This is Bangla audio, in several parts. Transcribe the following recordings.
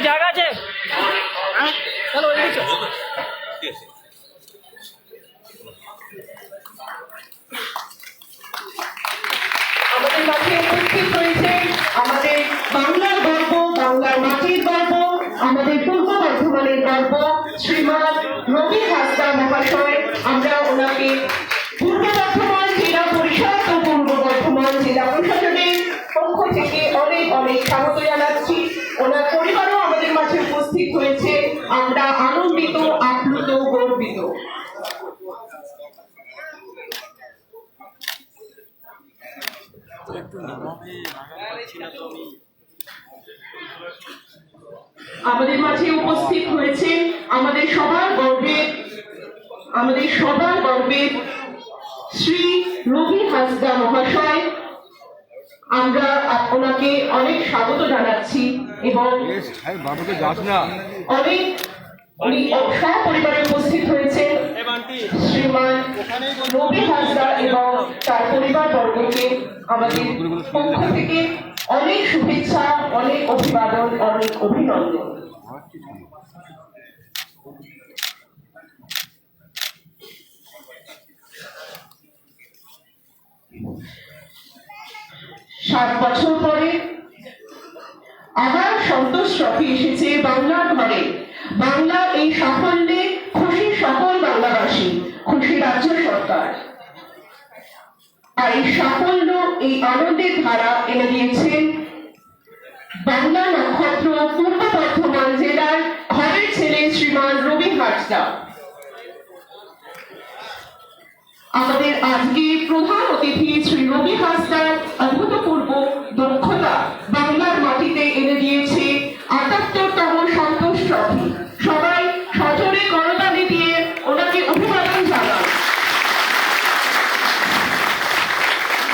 জায়গা আছে, চলো আমাদের মাঝে উপস্থিত হয়েছে আমাদের বাংলার গর্ব, বাংলার মাটির গর্ব, আমাদের পূর্ব বর্ধমানের গর্ব শ্রীমান রবি হাসদা মহাশয়। আমরা ওনাকে পূর্ব বর্ধমান জেলা পরিষদ ও পূর্ব বর্ধমান জেলা প্রশাসনের পক্ষ থেকে অনেক অনেক স্বাগত জানাচ্ছি। ওনার পরিবারও আমাদের মাঝে উপস্থিত হয়েছে। আমরা আনন্দিত, আপ্লুত, গর্বিত। আমাদের মাঝে উপস্থিত হয়েছে আমাদের সবার গর্বের শ্রী রবি হাসদা মহাশয়। আমরা ওনাকে অনেক স্বাগত জানাচ্ছি এবং অনেক সপরিবারে উপস্থিত হয়েছে শ্রীমান রবি হাসদা এবং তার পরিবার বর্গকে আমাদের পক্ষ থেকে অনেক শুভেচ্ছা, অনেক অভিবাদন, অনেক অভিনন্দন। সাত বছর পরে আবার সন্তোষ ট্রফি এসেছে বাংলার ঘরে। বাংলার এই সাফল্যে খুশি সকল বাংলাবাসী, খুশি রাজ্য সরকার। আর এই সাফল্য, এই আনন্দের ধারা এনে দিয়েছেন বাংলা নক্ষত্র পূর্ব বর্ধমান জেলার ঘরের ছেলে শ্রীমান রবি হাসদা। আমাদের আজকে প্রধান অতিথি শ্রী রবি হাসদার অভূতপূর্ব দক্ষতা বাংলার মাটিতে এনে দিয়েছে ৭৮তম সন্তোষ ট্রফি। সবাই সজোরে করতালি দিয়ে ওনাকে অভিবাদন জানান।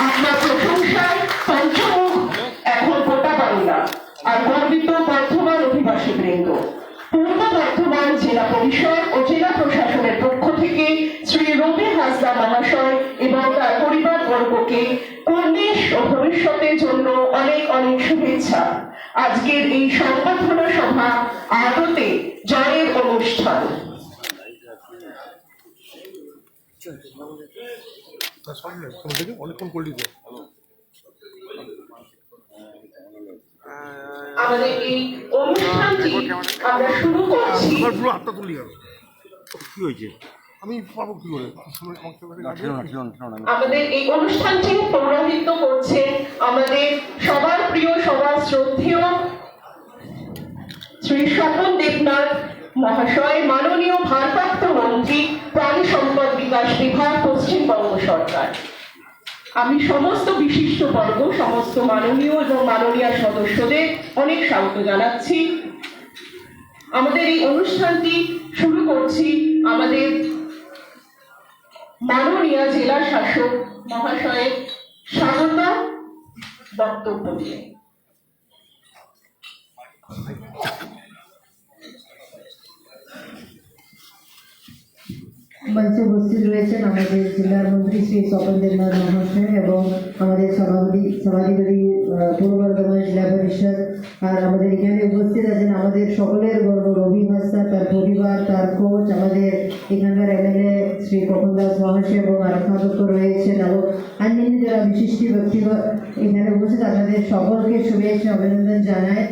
আপনার প্রশংসায় পঞ্চমুখ এখন গোটা বাংলা আর গর্বিত বর্ধমান অধিবাসী বৃন্দ। পূর্ব বর্ধমান জেলা পরিষদ ও জেলা প্রশাসনের পক্ষ থেকে শ্রী রবি হাসদা মহাশয় এবং তার পরিবার বর্গকে কর্নিশ ও ভবিষ্যতের জন্য অনেক অনেক শুভেচ্ছা। আজকের এই সংবর্ধনা সভা আদতে জয়ের অনুষ্ঠান। আমাদের এই অনুষ্ঠানটি আমরা শুরু করছি। আমাদের এই অনুষ্ঠানটি পৌরোহিত্য করছেন আমাদের সবার প্রিয়, সবার শ্রদ্ধেয় শ্রী স্বপন দেবনাথ মহাশয়, মাননীয় ভারপ্রাপ্ত মন্ত্রী, প্রাণী সম্পদ বিকাশ বিভাগ, পশ্চিমবঙ্গ সরকার। আমি সমস্ত বিশিষ্ট বর্গ, সমস্ত মাননীয় এবং মাননীয় সদস্যদের অনেক স্বাগত জানাচ্ছি। আমাদের এই অনুষ্ঠানটি শুরু করছি আমাদের মাননীয় জেলা শাসক মহাশয়ের স্বাগত বক্তব্য দিয়ে। মঞ্চে উপস্থিত রয়েছেন আমাদের জেলার মন্ত্রী শ্রী স্বপন দেবনাথ মহাশয় এবং আমাদের সভাধিপতি পূর্ব বর্ধমান জেলা পরিষদ। আর আমাদের এখানে উপস্থিত আছেন আমাদের সকলের গর্ব রবি হাসদা, তার পরিবার, তার কোচ, আমাদের এখানকার এমএলএ শ্রী কখন দাস মহাশয় এবং আরক্ষাধ্যক্ষ রয়েছেন এবং অন্যান্য যারা বিশিষ্ট ব্যক্তিগত এখানে উপস্থিত, আপনাদের সকলকে শুভেচ্ছা অভিনন্দন জানাই।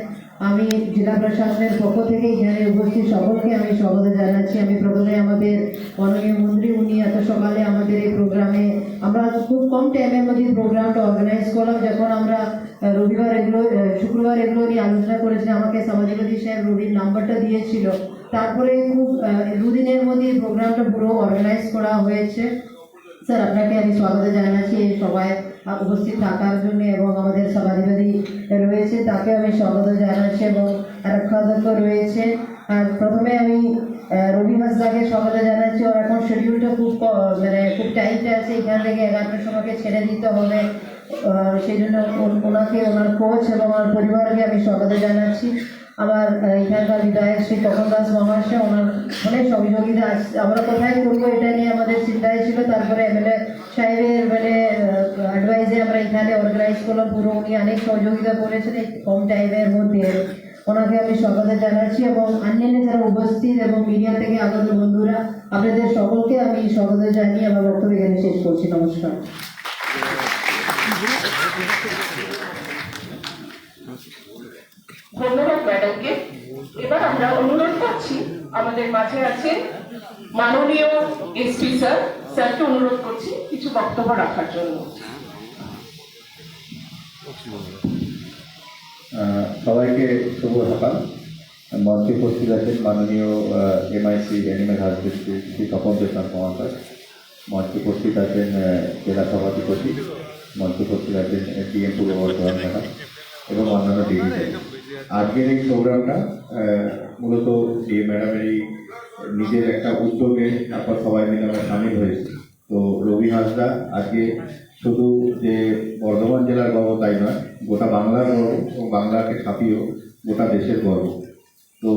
আমি জেলা প্রশাসনের পক্ষ থেকে এখানে উপস্থিত সকলকে আমি স্বাগত জানাচ্ছি। আমি প্রথমে আমাদের মাননীয় মন্ত্রী, উনি এত সকালে আমাদের এই প্রোগ্রামে, আমরা খুব কম টাইমের মধ্যে প্রোগ্রামটা অর্গানাইজ করলাম। যখন আমরা শুক্রবার এগুলো নিয়ে আলোচনা করেছি, আমাকে সমাজবাদী সাহেব রবির নাম্বারটা দিয়েছিল। তারপরে খুব দুদিনের মধ্যে প্রোগ্রামটা পুরো অর্গানাইজ করা হয়েছে। স্যার, আপনাকে আমি স্বাগত জানাচ্ছি এই সবাই উপস্থিত থাকার জন্য এবং আমাদের সভাধিপতি রয়েছে তাকে আমি স্বাগত জানাচ্ছি এবং আরক্ষাধ্যক্ষ রয়েছে। আর প্রথমে আমি রবি হাসদাকে স্বাগত জানাচ্ছি। ওর এখন শিডিউলটা খুব টাইট আছে, এখান থেকে 11টার সময়কে ছেড়ে দিতে হবে। সেই জন্য ওনাকে, ওনার কোচ এবং ওনার পরিবারকে আমি স্বাগত জানাচ্ছি। আমার এখানকার বিধায়ক শ্রী তপন দাস মহাশয়, ওনার অনেক সহযোগিতা আমরা কোথায় করবো এটা নিয়ে আমাদের চিন্তায় ছিল। তারপরে এমএলএ সাহেবের অ্যাডভাইসে আমরা এখানে অর্গানাইজ করলাম, পুরো উনি অনেক সহযোগিতা করেছেন এই কম টাইমের মধ্যে। ওনাকে আমি স্বাগত জানাচ্ছি এবং অন্যান্য যারা উপস্থিত এবং মিডিয়া থেকে আগত বন্ধুরা, আপনাদের সকলকে আমি স্বাগত জানিয়ে আমার বক্তব্য এখানে শেষ করছি। নমস্কার। ধন্যবাদ ম্যাডামকে। এবার আমরা অনুরোধ করছি, আমাদের মাঝে আছে মাননীয় এসপি স্যার, স্যারকে অনুরোধ করছি কিছু বক্তব্য রাখার জন্য। সবাইকে শুভ সকাল। মঞ্চে উপস্থিত আছেন মাননীয় MIC animal husbandry Shri Tapan Deshnath মহাশয়, মঞ্চে উপস্থিত আছেন জেলা সভাধিপতি, মঞ্চে উপস্থিত আছেন ডিএম পূর্ব বর্ধমান ম্যাডাম এবং অন্যান্য ডিভিশন। আজকের এই প্রোগ্রামটা মূলত ডিএম ম্যাডামেরই নিজের একটা উদ্যোগে তারপর সবাই মিলে আমরা সামিল হয়েছি। তো রবি হাঁসদা আজকে শুধু যে বর্ধমান জেলার গর্ব তাই নয়, গোটা বাংলার গর্ব এবং বাংলাকে ছাপিয়েও গোটা দেশের গর্ব। তো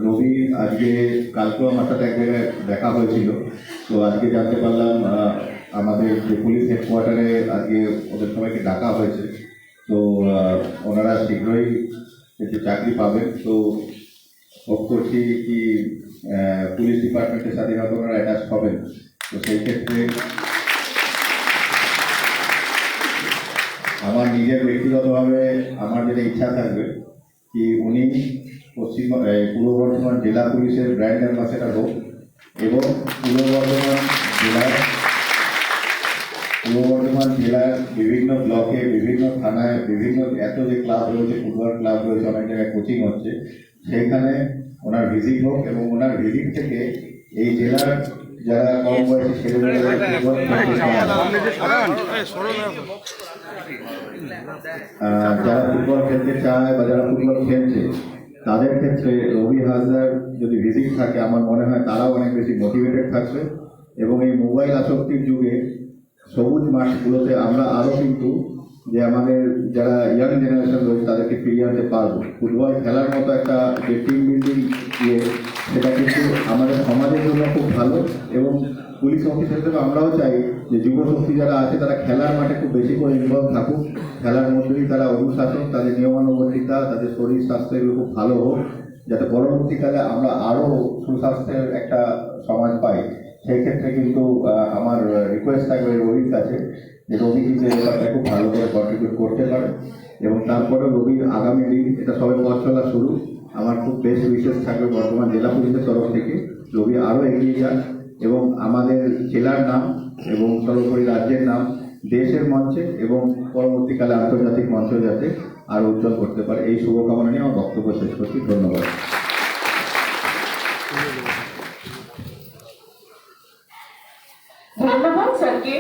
রবি আজকে কালকেও আমার সাথে এক জায়গায় দেখা হয়েছিল। তো আজকে জানতে পারলাম আমাদের যে পুলিশ হেডকোয়ার্টারে আজকে ওদের সবাইকে ডাকা হয়েছে। তো ওনারা শীঘ্রই একটু চাকরি পাবেন। তো হোপ করছি কি পুলিশ ডিপার্টমেন্টের সাথে হয়তো ওনারা অ্যাটাচ হবেন। তো সেই ক্ষেত্রে আমার নিজের ব্যক্তিগতভাবে আমার যেটা ইচ্ছা থাকবে কি উনি পূর্ব বর্ধমান জেলা পুলিশের ব্র্যান্ড অ্যাম্বাসেডার হোক এবং পূর্ব বর্ধমান জেলার বিভিন্ন ব্লকে, বিভিন্ন থানায়, বিভিন্ন এত যে ক্লাব রয়েছে, ফুটবল ক্লাব রয়েছে, অনেক জায়গায় কোচিং হচ্ছে, সেইখানে ওনার ভিজিট হোক এবং ওনার ভিজিট থেকে এই জেলার যারা কম বয়সী ছেলেমেয়েরা যারা ফুটবল খেলতে চায় বা যারা ফুটবল খেলছে তাদের ক্ষেত্রে রবি হাঁসদার যদি ভিজিট থাকে, আমার মনে হয় তারাও অনেক বেশি মোটিভেটেড থাকবে এবং এই মোবাইল আসক্তির যুগে সবুজ মাঠগুলোতে আমরা আরও কিন্তু যে আমাদের যারা ইয়াং জেনারেশন রয়েছে তাদেরকে ফিরিয়ে আনতে পারবো। ফুটবল খেলার মতো একটা যে টিম বিল্ডিং সেটা কিন্তু আমাদের সমাজের জন্য খুব ভালো এবং পুলিশ অফিসার হিসেবে আমরাও চাই যে যুবশক্তি যারা আছে তারা খেলার মাঠে খুব বেশি করে ইনভলভ থাকুক, খেলার মধ্যেই তারা অনুশাসন, তাদের নিয়মানুবর্তিতা, তাদের শরীর স্বাস্থ্য এগুলো খুব ভালো হোক, যাতে পরবর্তীকালে আমরা আরও সুস্বাস্থ্যের একটা সমাজ পাই। সেই ক্ষেত্রে কিন্তু আমার রিকোয়েস্ট থাকবে রবির কাছে যে রবি কিন্তু এই ব্যাপারটা খুব ভালো করে কন্ট্রিবিউট করতে পারে এবং তারপরে রবির আগামী দিন এটা সবে পথ চলা শুরু। আমার খুব বেস্ট উইশেস থাকবে বর্ধমান জেলা পুলিশের তরফ থেকে রবি আরও এগিয়ে যান এবং আমাদের জেলার নাম এবং সর্বোপরি রাজ্যের নাম দেশের মঞ্চে এবং পরবর্তীকালে আন্তর্জাতিক মঞ্চে যাতে আরও উজ্জ্বল করতে পারে, এই শুভকামনা নিয়ে আমার বক্তব্য শেষ করছি। ধন্যবাদ। ধন্যবাদ স্যারকে।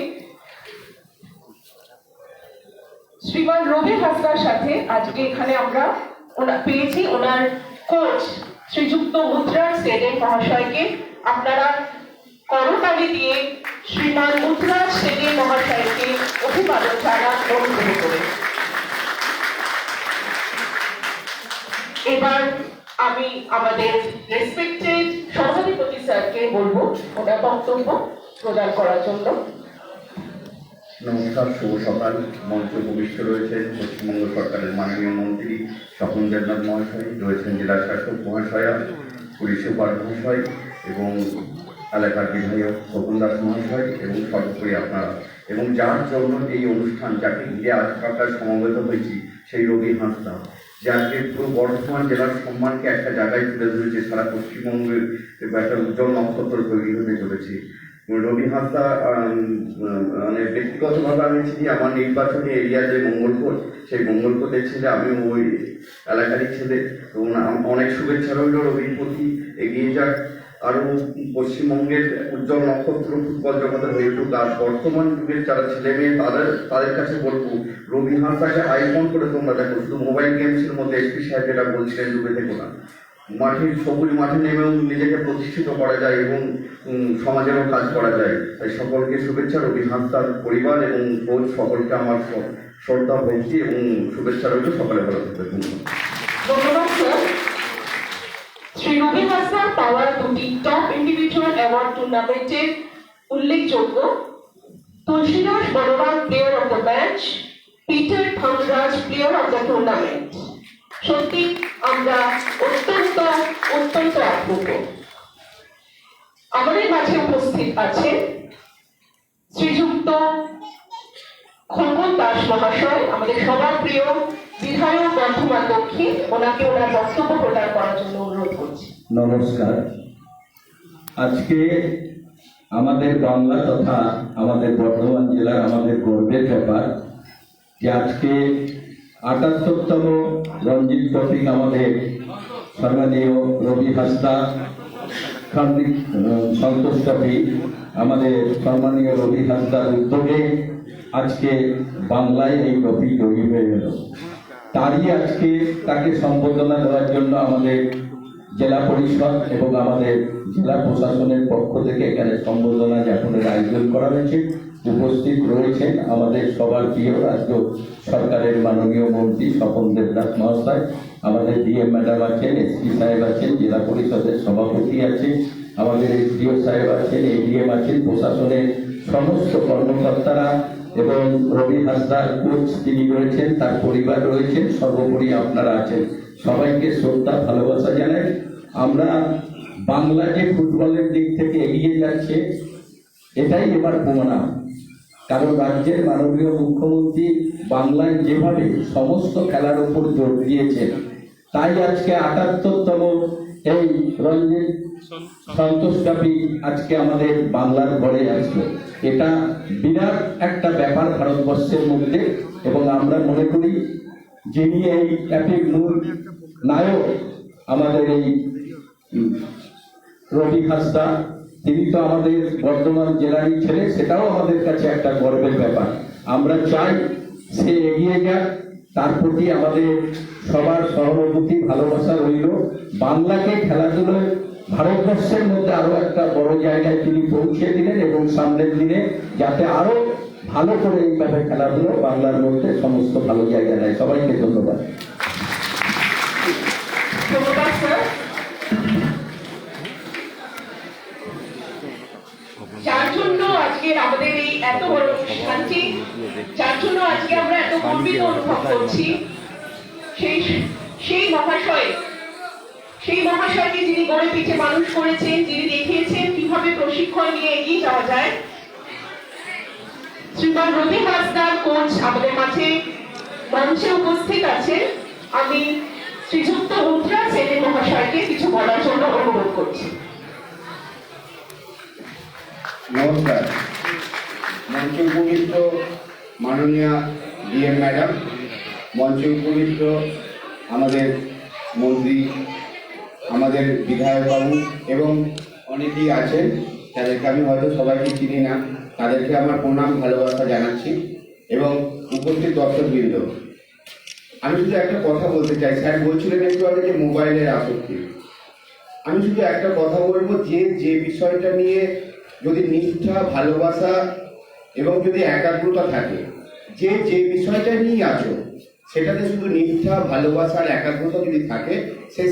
শ্রীমান রবি হাঁসদার সাথে আজকে এখানে আমরা পেয়েছি ওনার কোচ শ্রীযুক্ত মুদ্রার সেনের মহাশয়কে। আপনারা করতালি দিয়ে শ্রীমান মুদ্রার সেনের মহাশয়কে অভিবাদন জানান অনুগ্রহ করে। এবার আমি আমাদের রেসপেক্টেড সভাধিপতি স্যারকে বলবো ওনার বক্তব্য প্রদান করার জন্য। নমস্কার, শুভ সকাল। মঞ্চে উপবিষ্ট রয়েছেন পশ্চিমবঙ্গ সরকারের মাননীয় মন্ত্রী স্বপন দেবনাথ মহাশয়, রয়েছেন জেলা শাসক মহাশয়া, পুলিশ সুপার মহাশয় এবং এলাকার বিধায়ক স্বপন দাস মহাশয় এবং সর্বোপরি আপনারা, এবং যার জন্য এই অনুষ্ঠান, যাকে ঘিরে আজকে আমরা সমবেত হয়েছি, সেই রবি হাঁসদা, যে আজকে পুরো বর্ধমান জেলার সম্মানকে একটা জায়গায় তুলে ধরেছে, সারা পশ্চিমবঙ্গের একটা উজ্জ্বল নক্ষত্র তৈরি হতে চলেছে। রবি হাঁসদা মানে ব্যক্তিগতভাবে আমি চিনি, আমার নির্বাচনী এরিয়া যে মঙ্গলকোট, সেই মঙ্গলকোটের ছেলে, আমি ওই এলাকারই ছেলে, এবং অনেক শুভেচ্ছা রইল রবির প্রতি। এগিয়ে যাক, আরও পশ্চিমবঙ্গের উজ্জ্বল নক্ষত্র ফুটবল জগতে হয়ে উঠুক। আর বর্তমান যুগের যারা ছেলে মেয়ে তাদের কাছে বলবো, রবি হাঁসদাকে আইকন করে তোমরা দেখো, শুধু মোবাইল গেমসের মধ্যে এসপি সাহেব যেটা বলছিলেন ডুবে থেকো না, মাঠের সবুজ মাঠে নেমেও নিজেকে প্রতিষ্ঠিত করা যায় এবং সমাজেরও কাজ করা যায়। তাই সকলকে শুভেচ্ছা। রবি হাঁসদার পরিবার এবং কোচ সকলকে আমার শ্রদ্ধা ভক্তি এবং শুভেচ্ছা রইল। সকালে ভালো থাকবে। ধন্যবাদ স্যার। শ্রী রবি হাসদা পাওয়া দুটি টপ ইন্ডিভিজুয়াল অ্যাওয়ার্ড টুর্নামেন্টের উল্লেখযোগ্য Tulsidas Banban player of the match, Peter Thanraj player of the tournament. সত্যি আমরা অত্যন্ত আপ্লুত। আমাদের মাঝে উপস্থিত আছেন শ্রীযুক্ত খোকন দাস মহাশয়, আমাদের সবার প্রিয় বিধায়ক বর্ধমান দক্ষিণ। ওনাকে ওনার বক্তব্য প্রদান করার জন্য অনুরোধ করছি। নমস্কার। আজকে আমাদের বাংলা তথা আমাদের বর্ধমান জেলার আমাদের গর্বের ব্যাপার যে আজকে ৭৮তম রঞ্জি ট্রফি আমাদের সম্মানীয় রবি হাসদা সন্তোষ ট্রফি আমাদের সম্মানীয় রবি হাসদার উদ্যোগে আজকে বাংলায় এই ট্রফি তৈরি হয়ে গেল। তারই আজকে তাকে সম্বোধনা দেওয়ার জন্য আমাদের জেলা পরিষদ এবং আমাদের জেলা প্রশাসনের পক্ষ থেকে এখানে সম্বোধনা জ্ঞাপনের আয়োজন করা হয়েছে। উপস্থিত রয়েছেন আমাদের সবার প্রিয় রাজ্য সরকারের মাননীয় মন্ত্রী স্বপন দেবনাথ মহাশয়, আমাদের ডিএম ম্যাডাম আছেন, এসপি সাহেব আছেন, জেলা পরিষদের সভাপতি আছেন, আমাদের এসডিও সাহেব আছেন, এডিএম আছেন, প্রশাসনের সমস্ত কর্মকর্তারা এবং রবি হাসদার কোচ তিনি রয়েছেন, তার পরিবার রয়েছেন, সর্বোপরি আপনারা আছেন। সবাইকে শ্রদ্ধা ভালোবাসা জানাই। আমরা বাংলা যে ফুটবলের দিক থেকে এগিয়ে যাচ্ছে এটাই এবার প্রমাণ, কারণ রাজ্যের মাননীয় মুখ্যমন্ত্রী বাংলায় যেভাবে সমস্ত খেলার উপর জোর দিয়েছেন, তাই আজকে ৭৮তম এই রঞ্জি সন্তোষ ট্রফি আজকে আমাদের বাংলার ঘরে আসলো। এটা বিরাট একটা ব্যাপার ভারতবর্ষের মধ্যে, এবং আমরা মনে করি যিনি এই অ্যাপিক মূল নায়ক আমাদের এই রবি হাসদা, তিনি তো আমাদের বর্ধমান জেলারই ছেলে, সেটাও আমাদের কাছে একটা গর্বের ব্যাপার। আমরা চাই সে এগিয়ে যাক, তার প্রতি আমাদের সবার সহানুভূতি ভালোবাসা রইল। বাংলাকে খেলাধুলোয় ভারতবর্ষের মধ্যে আরো একটা বড় জায়গায় তিনি পৌঁছে দিলেন, এবং সামনের দিনে যাতে আরো ভালো করে এইভাবে খেলাধুলো বাংলার মধ্যে সমস্ত ভালো জায়গা নেয়। সবাইকে ধন্যবাদ। ধন্যবাদ স্যার। যার জন্য আজকের আমাদের এই এত বড় অনুষ্ঠানটি, যার জন্য আজকে আমরা এত গর্বিত অনুভব করছি, সেই মহাশয়কে যিনি গড়ে পিঠে মানুষ করেছেন, যিনি দেখিয়েছেন কিভাবে প্রশিক্ষণ নিয়ে এগিয়ে যাওয়া যায়, শ্রীমান রবি হাসদার কোচ আমাদের মাঝে মঞ্চে উপস্থিত আছেন। আমি শ্রীযুক্ত উত্তরা সেন মহাশয়কে কিছু বলার জন্য অনুরোধ করছি। নমস্কার। মঞ্চে উপবিষ্ট মাননীয় ডিএম ম্যাডাম, মঞ্চে উপবিষ্ট আমাদের মন্ত্রী, আমাদের বিধায়ক বাবু এবং অনেকেই আছেন, তাদেরকে আমি হয়তো সবাইকে চিনি না, তাদেরকে আমার প্রণাম ভালোবাসা জানাচ্ছি, এবং উপস্থিত দর্শকবৃন্দ। আমি শুধু একটা কথা বলতে চাই। স্যার বলছিলেন একটু আগে যে মোবাইলের আসক্তি। আমি শুধু একটা কথা বলবো, যে বিষয়টা নিয়ে যদি নিষ্ঠা, ভালোবাসা এবং যদি একাগ্রতা থাকে, যে বিষয়টা নিয়ে আছো সেটাতে শুধু নিষ্ঠা, ভালোবাসা আর একাগ্রতা যদি থাকে,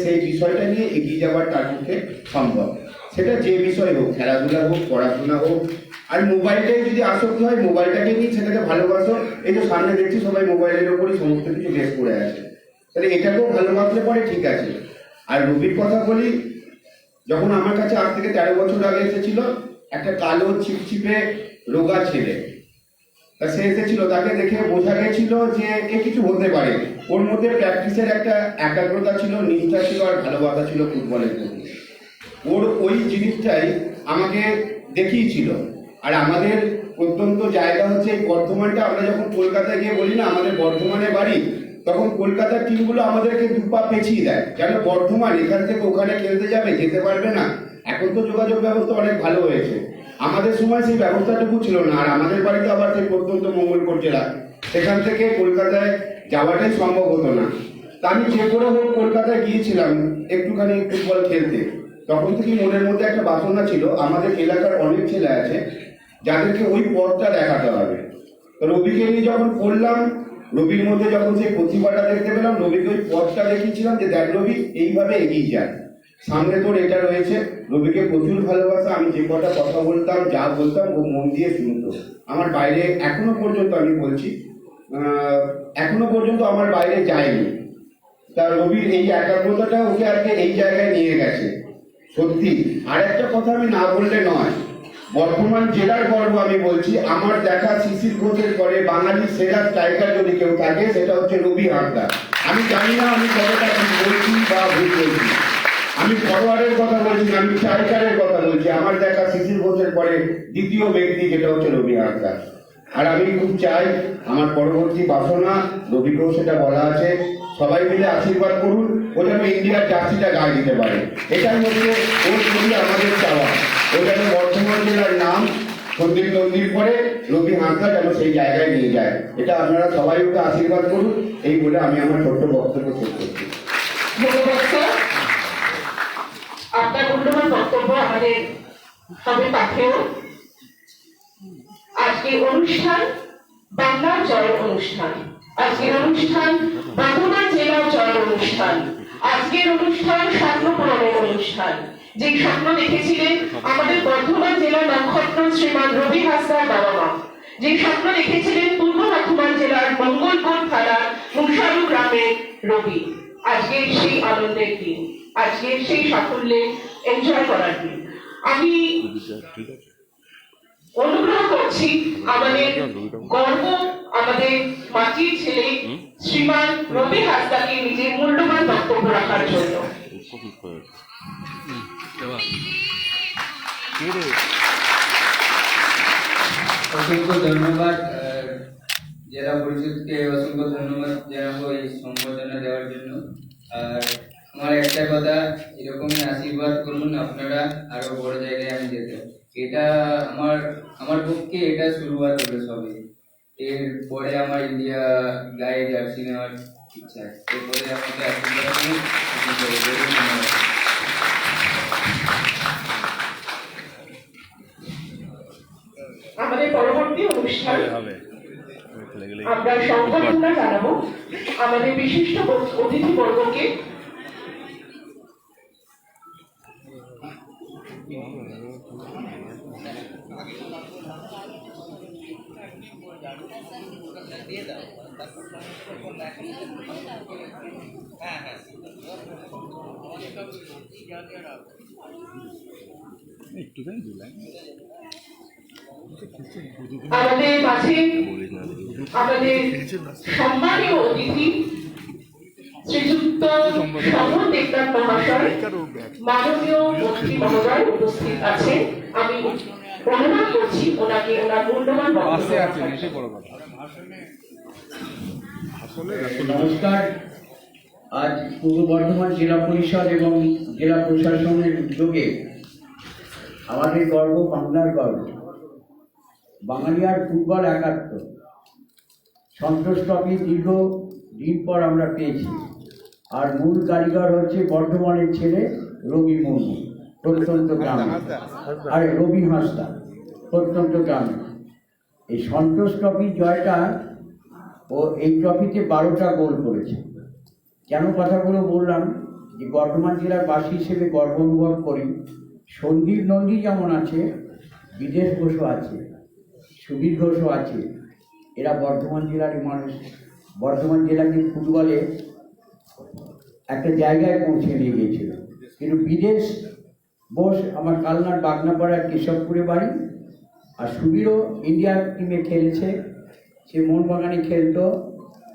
সেই বিষয়টা নিয়ে এগিয়ে যাওয়ার তার পক্ষে সম্ভব। সেটা যে বিষয় হোক, খেলাধুলা হোক, পড়াশোনা হোক। আর মোবাইলটাই যদি আসক্তি হয়, মোবাইলটাকে নিয়ে সেটাকে ভালোবাসো। এই তো সামনে দেখছি সবাই মোবাইলের ওপরই সমস্ত কিছু বেশ করে আছে, তাহলে এটাকেও ভালোবাসলে পরে ঠিক আছে। আর রবির কথা বলি, যখন আমার কাছে আজ থেকে 13 বছর আগে এসেছিল একটা কালো ছিপছিপে রোগা ছেলে, তা সে এসেছিল, তাকে দেখে বোঝা গেছিল যে এ কিছু হতে পারে। ওর মধ্যে প্র্যাকটিসের একটা একাগ্রতা ছিল, নিষ্ঠা ছিল আর ভালোবাসা ছিল ফুটবলের প্রতি। ওর ওই জিনিসটাই আমাকে দেখিয়েছিল। আর আমাদের প্রত্যন্ত জায়গা হচ্ছে এই বর্ধমানটা। আমরা যখন কলকাতায় গিয়ে বলি না আমাদের বর্ধমানে বাড়ি, তখন কলকাতার টিমগুলো আমাদেরকে দুপা পেছিয়ে দেয়, যেন বর্ধমান এখান থেকে ওখানে খেলতে যাবে, যেতে পারবে না। এখন তো যোগাযোগ ব্যবস্থা অনেক ভালো হয়েছে, আমাদের সময় সেই ব্যবস্থাটুকু ছিল না। আর আমাদের বাড়িতে আবার সেই প্রত্যন্ত মঙ্গলকোট জেলা, সেখান থেকে কলকাতায় যাওয়াটাই সম্ভব হতো না। তা আমি যে করে হোক কলকাতায় গিয়েছিলাম একটুখানি ফুটবল খেলতে। তখন থেকেই মনের মধ্যে একটা বাসনা ছিল, আমাদের এলাকার অনেক ছেলে আছে যাদেরকে ওই পথটা দেখাতে হবে। তো রবিকে নিয়ে যখন পড়লাম, রবির মধ্যে যখন সেই প্রতিভাটা দেখতে পেলাম, রবিকে ওই পথটা দেখিয়েছিলাম যে দেখ রবি, এইভাবে এগিয়ে যায়। সামনে তোর এটা রয়েছে। রবিকে প্রচুর ভালোবাসা, আমি যে কটা কথা বলতাম যা বলতাম ও মন দিয়ে শুনতো। আমার বাইরে এখনো পর্যন্ত আমি বলছি, এখনো পর্যন্ত আমার বাইরে যায়নি। তা রবির এই একাগ্রতাটা ওকে আজকে এই জায়গায় নিয়ে গেছে সত্যি। আর একটা কথা আমি না বললে নয়, বর্ধমান জেলার গর্ব আমি বলছি, আমার দেখা শিশির ঘোষের পরে বাঙালি সেরা স্ট্রাইকার যদি কেউ থাকে সেটা হচ্ছে রবি হাসদার। আমি জানি না আমি কতটা কি বলছি বা ভুল বলছি, আমি ফরওয়ার্ডের কথা বলছি, আমি স্ট্রাইকারের কথা বলছি। আমার দেখা শিশির ঘোষের পরে দ্বিতীয় ব্যক্তি যেটা হচ্ছে রবি হাসদার। আর আমি খুব চাই আমার পরবর্তী বাসনা, রবিকেও সেটা বলা আছে, সবাই মিলে আশীর্বাদ করুন ও যেন ইন্ডিয়ার জার্সিটা গায়ে দিতে পারে। এটাই হচ্ছে ওর ছবি আমাদের চাওয়া। ও যেন বর্ধমান জেলার নাম সন্দীপ নন্দীর পরে রবি হাসদা যেন সেই জায়গায় নিয়ে যায়। এটা আপনারা সবাই ওকে আশীর্বাদ করুন, এই বলে আমি আমার ছোট্ট বক্তব্য শেষ করছি। ধন্যবাদ স্যার, আপনার মূল্যবান বক্তব্য আমাদের সবের পাঠেও। আজকের অনুষ্ঠান বাংলার জয়ের অনুষ্ঠান, আজকের অনুষ্ঠান বর্ধমান জেলার জয়ের অনুষ্ঠান, আজকের অনুষ্ঠান স্বপ্ন পূরণের অনুষ্ঠান। যে স্বপ্ন দেখেছিলেন আমাদের বর্ধমান জেলার নক্ষত্র শ্রীমান রবি হাসদার বাবা মা, যে স্বপ্ন দেখেছিলেন পূর্ব বর্ধমান জেলার মঙ্গলপুর থানার মুসারু গ্রামের রবি, আজকের সেই আনন্দের দিন, আজকের সেই সাফল্যে এনজয় করার দিন। আমি অনুগ্রহ করছি আমাদের গর্ব, আমাদের মাটির ছেলে শ্রীমান রবি হাসদাকে নিজের মূল্যবান বক্তব্য রাখার জন্য। অসংখ্য ধন্যবাদ জেলা পরিষদকে, অসংখ্য ধন্যবাদ জানাবো এই সম্বর্ধনা দেওয়ার জন্য। আর আমার একটা কথা, এরকমই আশীর্বাদ করুন আপনারা, আরো বড় জায়গায় আমি যেতে। এটা আমার পক্ষে এটা শুরুয়াত হলো সবে। এরপরে আমার ইন্ডিয়া গায়ে জার্সি নেওয়ার ইচ্ছা আছে। এরপরে আমাকে আশীর্বাদ করুন। আমাদের পরবর্তী অনুষ্ঠান আমরা সংবর্ধনা জানাবো আমাদের বিশিষ্ট অতিথিবর্গকে। আমাদের মাঝে আমাদের সম্মানীয় অতিথি শ্রীযুক্ত সমর দেবনাথ মহাশয়, মাননীয় মন্ত্রী মহোদয় উপস্থিত আছেন। আমি অনুরোধ করছি ওনাকে ওনার মূল্যবান নমস্কার। আজ পূর্ব বর্ধমান জেলা পরিষদ এবং জেলা প্রশাসনের উদ্যোগে আমাদের গর্ব, বাংলার গর্ব, বাঙালিয়ার ফুটবল একাত্ম সন্তোষ ট্রফি দীর্ঘ দিন পর আমরা পেয়েছি। আর মূল কারিগর হচ্ছে বর্ধমানের ছেলে রবি মুর্মু, প্রত্যন্ত গ্রামে, আর রবি হাসদা প্রত্যন্ত গ্রামে। এই সন্তোষ ট্রফি জয়টা, ও এই ট্রফিতে 12টা গোল করেছে। কেন কথাগুলো বললাম, যে বর্ধমান জেলার বাসী হিসেবে গর্ব অনুভব করি। সন্দীপ নন্দী যেমন আছে, বিদেশ ঘোষও আছে, সুবীর ঘোষও আছে, এরা বর্ধমান জেলারই মানুষ। বর্ধমান জেলাকে ফুটবলে একটা জায়গায় পৌঁছে নিয়ে গিয়েছিল। কিন্তু বিদেশ বোস আমার কালনার বাগনাপাড়ার কেশবপুরে বাড়ি। আর সুবীরও ইন্ডিয়ার টিমে খেলেছে, সে মোহনবাগানে খেলতো,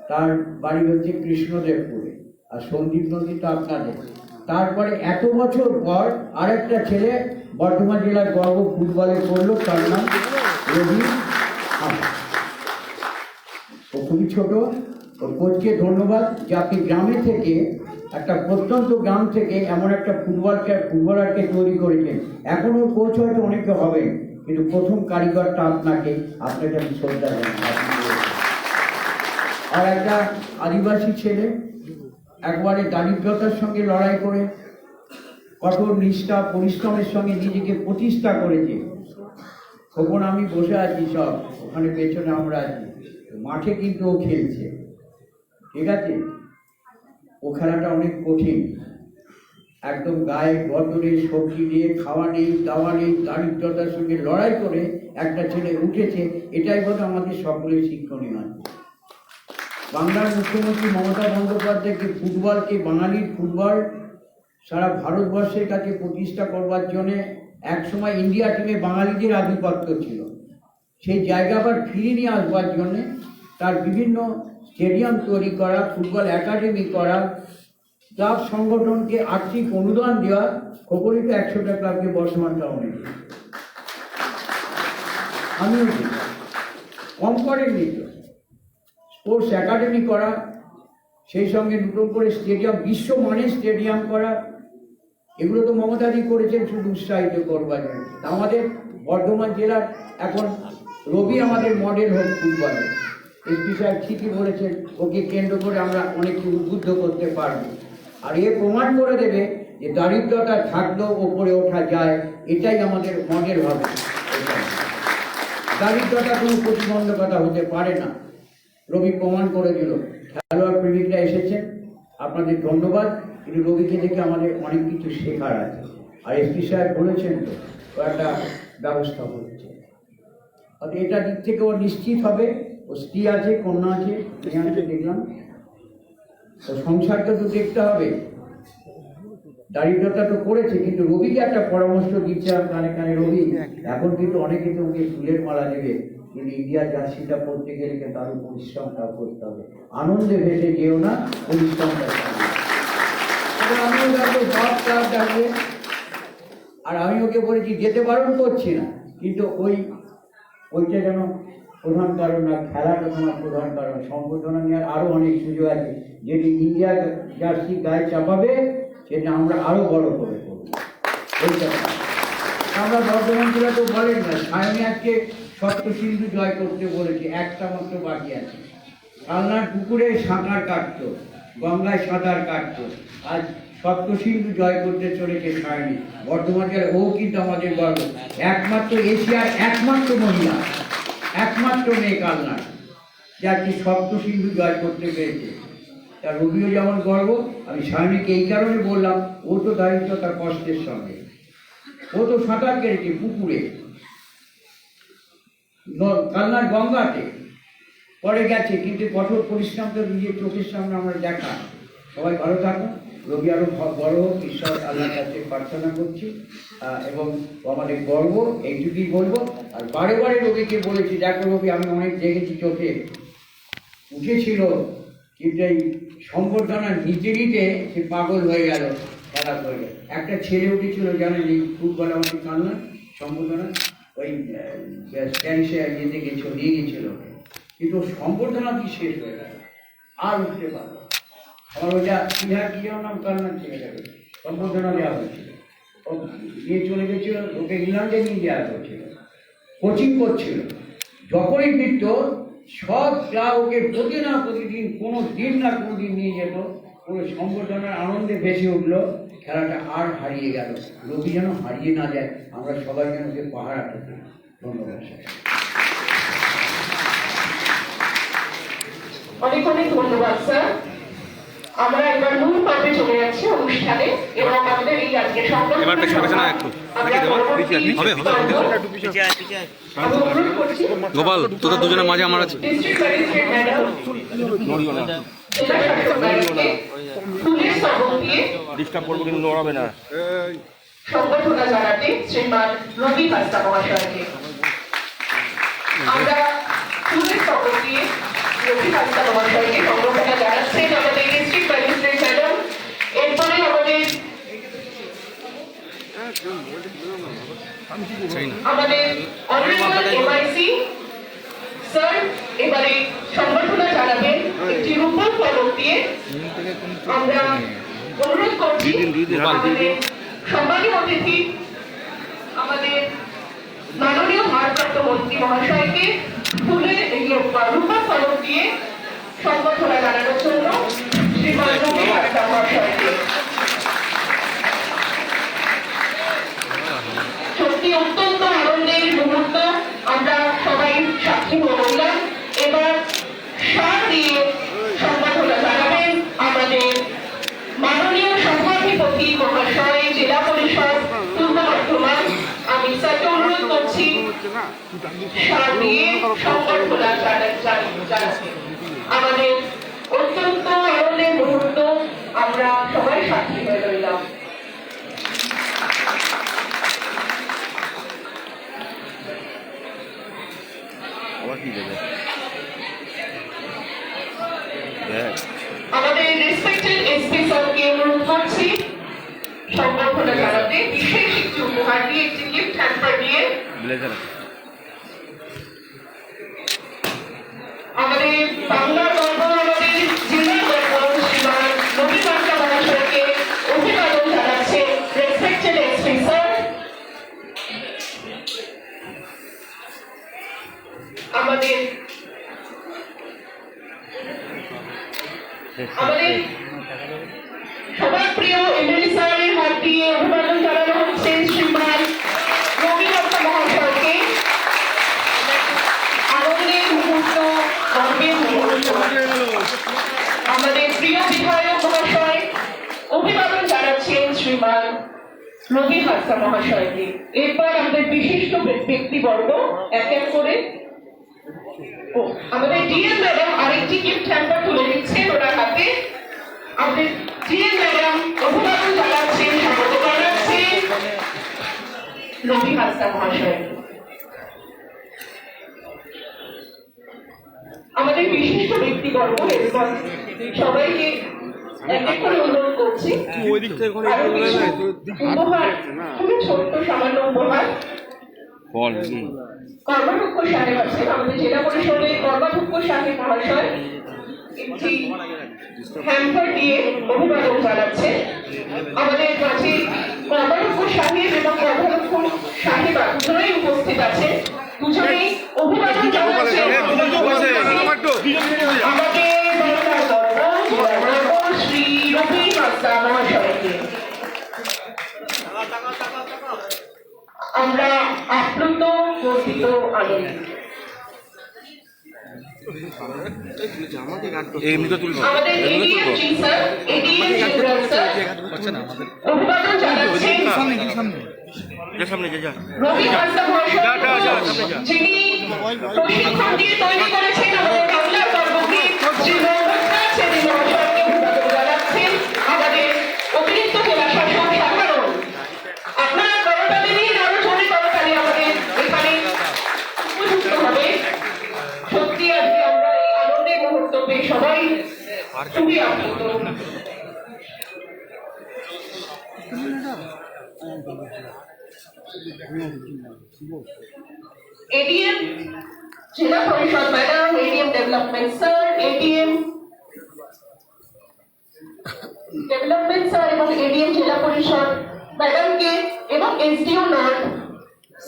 তার বাড়ি হচ্ছে কৃষ্ণদেবপুরে। আর সন্দীপ নদী তো আপনাদের। তারপরে এত বছর পর আরেকটা ছেলে বর্ধমান জেলার গর্ব ফুটবলে করলো, তার নাম রবি হাসদা। ও খুবই ছোট। ও কোচকে ধন্যবাদ, যাকে গ্রামে থেকে, একটা প্রত্যন্ত গ্রাম থেকে এমন একটা ফুটবলারকে তৈরি করেছেন। এখনও কোচ হয়তো অনেকে হবেন, কিন্তু প্রথম কারিগরটা আপনাকে আমি শ্রদ্ধা জানাই। আর একটা আদিবাসী ছেলে একবারে দারিদ্রতার সঙ্গে লড়াই করে কঠোর নিষ্ঠা পরিশ্রমের সঙ্গে নিজেকে প্রতিষ্ঠা করেছে। তখন আমি বসে আছি, সব ওখানে পেছনে আমরা আছি, মাঠে কিন্তু ও খেলছে, ঠিক আছে। ও খেলাটা অনেক কঠিন। একদম গায়ে বদলে সবজি দিয়ে খাওয়া নেই দাওয়া নেই দারিদ্রতার সঙ্গে লড়াই করে একটা ছেলে উঠেছে, এটাই বোধ আমাদের সকলের শিক্ষণীয় আছে। বাংলার মুখ্যমন্ত্রী মমতা বন্দ্যোপাধ্যায়কে ফুটবলকে, বাঙালির ফুটবল সারা ভারতবর্ষের কাছে প্রতিষ্ঠা করবার জন্যে একসময় ইন্ডিয়া টিমে বাঙালিদের আধিপত্য ছিল, সেই জায়গা আবার ফিরিয়ে নিয়ে আসবার জন্যে তার বিভিন্ন স্টেডিয়াম তৈরি করা, ফুটবল একাডেমি করা, ক্লাব সংগঠনকে আর্থিক অনুদান দেওয়া, খবরই তো 100টা ক্লাবকে বর্তমান টাউনে আমিও কম করেননি তো। স্পোর্টস একাডেমি করা, সেই সঙ্গে নতুন করে স্টেডিয়াম, বিশ্বমানের স্টেডিয়াম করা, এগুলো তো মমতাদি করেছেন শুধু উৎসাহিত করবার জন্য। আমাদের বর্ধমান জেলার এখন রবি আমাদের মডেল হোক ফুটবলে, এসপি সাহেব ঠিকই বলেছেন, ওকে কেন্দ্র করে আমরা অনেককে উদ্বুদ্ধ করতে পারবো। আর এ প্রমাণ করে দেবে যে দারিদ্রতা থাকলেও ওপরে ওঠা যায়, এটাই আমাদের মডেল হবে। দারিদ্রতা কোনো প্রতিবন্ধকতা হতে পারে না, রবি প্রমাণ করে দিল। খেলোয়াড় প্রেমিকরা এসেছেন, আপনাদের ধন্যবাদ, কিন্তু রবিকে দেখে আমাদের অনেক কিছু শেখার আছে। আর এসপি সাহেব বলেছেন তো, ও একটা ব্যবস্থা হচ্ছে, অর্থাৎ এটা দিক থেকে ও নিশ্চিত হবে। ও স্ত্রী আছে, কন্যা আছে, দেখলাম, ও সংসারকে তো দেখতে হবে। দারিদ্রতা তো করেছে, কিন্তু রবিকে একটা পরামর্শ দিচ্ছে কানে কানে, রবি এখন কিন্তু অনেকে তো ওকে ফুলের মালা দেবে, কিন্তু ইন্ডিয়ার জার্সিটা পড়তে গেলে তারও পরিশ্রমটা করতে হবে। আনন্দে ভেসে যেও না, পরিশ্রমটা করবে। আমিও যাবো সব ক্লাব ডাকবে, আর আমি ওকে বলেছি যেতে বারণ করছি না, কিন্তু ওইটা যেন প্রধান কারণ না, খেলাটা তোমার প্রধান কারণ। সম্বোধনা নেওয়ার আরও অনেক সুযোগ আছে, যেটি ইন্ডিয়া জার্সি গায়ে চাপাবে সেটা আমরা আরও বড় করে করবো। এইটা আমরা বর্ধমান জেলা তো বলেন না, সায়নী আজকে সপ্তসিন্ধু জয় করতে বলেছে, একটা মাত্র বাকি আছে। কালনার পুকুরে সাঁতার কাটতো, গঙ্গায় সাঁতার কাটতো, আজ সপ্তসিন্ধু জয় করতে চলেছে সায়নী। বর্ধমান জেলা ও কিন্তু আমাদের গর্ব, একমাত্র এশিয়ার একমাত্র মহিলা, একমাত্র মেয়ে কালনার, যার কি সপ্তসিন্ধু জয় করতে পেরেছে। তার রবিও যেমন গর্ব। আমি সায়নীকে এই কারণে বললাম, ও তো দারিদ্রতার কষ্টের সঙ্গে, ও তো সাঁতার কেটেছে পুকুরে, কালনার গঙ্গাতে পরে গেছে, কিন্তু কঠোর পরিশ্রম তো নিজের চোখের সামনে আমরা দেখা। সবাই ভালো থাকুন, রবি আরো বড় হোক, ঈশ্বর আল্লাহর কাছে প্রার্থনা করছি। এবং আমাদের গর্ব, এইটুকুই বলবো। আর বারে বারে রবিকে বলেছি, দেখো রবি, আমি অনেক দেখেছি চোখে উঠেছিল, কিন্তু এই সম্বর্ধনার নিতে নিতে সে পাগল হয়ে গেল, খারাপ হয়ে গেল। একটা ছেলে উঠেছিল জানেন, এই ফুটবল আমাদের কান্না সম্বর্ধনা, ওই স্প্যানিশে ইয়েতে গেছিল, নিয়ে গেছিল, কিন্তু সম্বর্ধনা কি শেষ হয়ে গেল, আর উঠতে পারলো। আমার ওইটা ইহার কি নাম কান্নার ছেলেটাকে সম্বর্ধনা দেওয়া হয়েছিল, ও নিয়ে চলে গেছিল, ওকে ইংল্যান্ডে নিয়ে যাওয়া হয়েছিল, কোচিং করছিল। যখনই ফিরত সব ক্লাব ওকে প্রতিদিন কোনো দিন না কোনো দিন নিয়ে যেত, ওই সম্বর্ধনার আনন্দে ভেসে উঠলো। খেলাটা আর হারিয়ে গেল, রবি যেন হারিয়ে না যায়, আমরা সবাই যেন ওকে পাহারা থাকি। ধন্যবাদ স্যার। অনেক অনেক ধন্যবাদ স্যার। আমরা এবার মূল পর্বে চলে যাচ্ছি অনুষ্ঠানে, এবং আমাদের এই আজকে সংবাদ গোপাল, তোদের দুজনের মাঝে আমার আছে। সংবর্ধনা জানাতে শ্রীমান রবি হাসদা মহাশয়কে আমরা ফুলের শপথ দিয়ে রবি হাসদা মহাশয়কে সংবর্ধনা জানাচ্ছেন আমাদের ডিস্ট্রিক্ট ম্যাজিস্ট্রেট ম্যাডাম। এরপরে আমাদের অনারেবল এমআইসি স্যার এবারে সংবর্ধনা জানাবেন একটি রূপক ফলক দিয়ে। আমরা অনুরোধ করছি আমাদের সম্মানীয় অতিথি, আমাদের মাননীয় ভারপ্রাপ্ত মন্ত্রী মহাশয়কে ফুলের রূপক ফলক দিয়ে সংবর্ধনা জানানোর জন্য শ্রীমান রবি হাসদা মহাশয়কে। সত্যি অত্যন্ত আনন্দের মুহূর্ত আমরা সবাই সাক্ষী হলাম। এবার সার দিয়ে সংবর্ধনা জানাবেন আমাদের মাননীয় সভাধিপতি মহাশয়। স্যারকে অনুরোধ করছি সার দিয়ে সংবর্ধনা জানাচ্ছি। আমাদের অত্যন্ত আনন্দের মুহূর্ত, আমরা সবাই সাক্ষী হয়ে রইলাম। আমাদের রেসপেক্টেড এসপি স্যারকে অনুরোধ করছি সংবর্ধনা জানাতে, বিশেষ একটি উপহার দিয়ে, একটি গিফট হ্যাম্পার দিয়ে। আমাদের বাংলার গর্ব, আমাদের জেলার গর্ব শ্রীমান নবী হাসদা মহাশয়কে অভিবাদন জানাচ্ছে রেসপেক্টেড এসপি স্যার। আমাদের সবার প্রিয় এমএলএ স্যারের হাত দিয়ে অভিবাদন জানানো হচ্ছে শ্রীমান নবী হাসদা মহাশয়কে। আনন্দের মুহূর্ত, গর্বের মুহূর্ত। আমাদের প্রিয় বিধায়ক মহাশয় অভিবাদন জানাচ্ছেন শ্রীমান নবী হাসদা মহাশয়কে। এরপর আমাদের বিশিষ্ট ব্যক্তিবর্গ এক এক করে আমাদের ডিএম ম্যাডাম আরেকটি গিফট হ্যাম্পার তুলে দিচ্ছেন ওনার হাতে। আমাদের ডিএম ম্যাডাম অভিবাদন জানাচ্ছেন, স্বাগত জানাচ্ছেন নবী হাসদা মহাশয়। আমাদের বিশিষ্ট ব্যক্তিবর্গ এরপর সবাইকে এক এক করে অনুরোধ করছি আরো কিছু উপহার, খুবই ছোট্ট সামান্য উপহার। কর্মাধ্যক্ষ সাহেব আছেন, আমাদের জেলা পরিষদের কর্মাধ্যক্ষ সাহেব মহাশয় একটি হ্যাম্পার দিয়ে অভিবাদন জানাচ্ছে। আমাদের মাঝে কর্মাধ্যক্ষ সাহেব এবং কর্মাধ্যক্ষ সাহেব দুজনেই উপস্থিত আছে, দুজনেই অভিবাদন জানাচ্ছেন আমাদের শ্রী নবী হাসদা মহাশয়কে। আমরা আপ্লুত, গর্বিত, আনন্দিত। আমাদের এডিএম জি স্যার, এডিএম জেনারেল স্যার অভিবাদন জানাচ্ছেন নবী হাসদা মহাশয়, যিনি প্রশিক্ষণ দিয়ে তৈরি করেছেন আমাদের বাংলার গর্বকে শ্রী মহাত্মা ছেড়ে মহাশয়কে অভিবাদন জানাচ্ছেন আমাদের অতিরিক্ত জেলা শাসক সাধারণ। আপনারা করতালি নিয়ে আরো জোরে করতালি আমাদের এখানে উপযুক্ত হবে। সত্যি আজকে আমরা এই আনন্দের মুহূর্ত পেয়ে সবাই খুবই আপ্লুত। এডিএম জেলা পরিষদ madam, ADM development sir, ADM development sir এবং এডিএম জেলা পরিষদ ম্যাডামকে এবং এসডিও নর্থ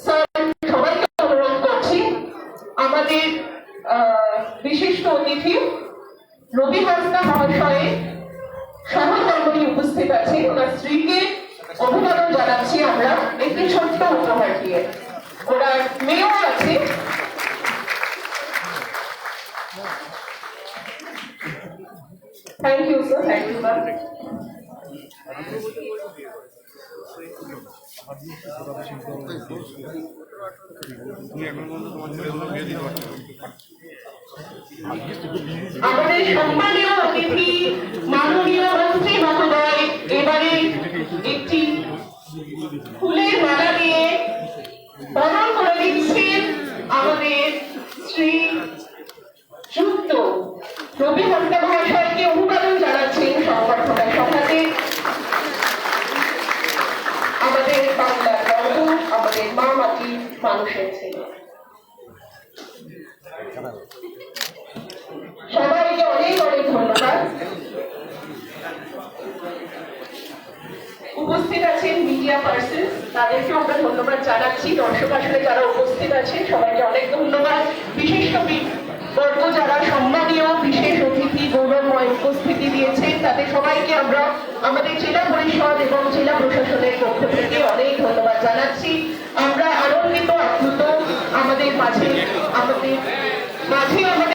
স্যার সবাইকে অনুরোধ করছি আমাদের বিশিষ্ট অতিথি নবী হাসদা মহাশয়ের সহধর্মিণী উপস্থিত আছে, ওনার স্ত্রীকে অভিবাদন জানাচ্ছি আমরা একটি ছোট্ট উপহার দিয়ে। ওনার মেয়েও আছে। Thank you sir, thank you ma'am. আমাদের সম্মানীয় অতিথি মাননীয় মন্ত্রী মহোদয় এবারে একটি ফুলের মালা দিয়ে বরণ করে দিচ্ছেন আমাদের শ্রী যুক্ত নবী হাসদা মহাশয়কে অভিবাদন জানাচ্ছেন সংবর্ধনা সভাতে। আমাদের বাংলার গর্ব, আমাদের মা মাটি মানুষের ছেলে। সবাইকে অনেক অনেক ধন্যবাদ। উপস্থিত আছেন মিডিয়া পার্সন, তাদেরকে আমরা ধন্যবাদ জানাচ্ছি। দর্শক আসলে যারা উপস্থিত আছেন সবাইকে অনেক ধন্যবাদ। বিশিষ্ট বর্গ যারা সম্মানীয় বিশেষ অতিথি গৌরবময় উপস্থিতি দিয়েছেন তাদের সবাইকে আমরা আমাদের জেলা পরিষদ এবং জেলা প্রশাসনের পক্ষ থেকে অনেক ধন্যবাদ জানাচ্ছি। আমরা আনন্দিত, আপ্লুত আমাদের মাঝে আমাদের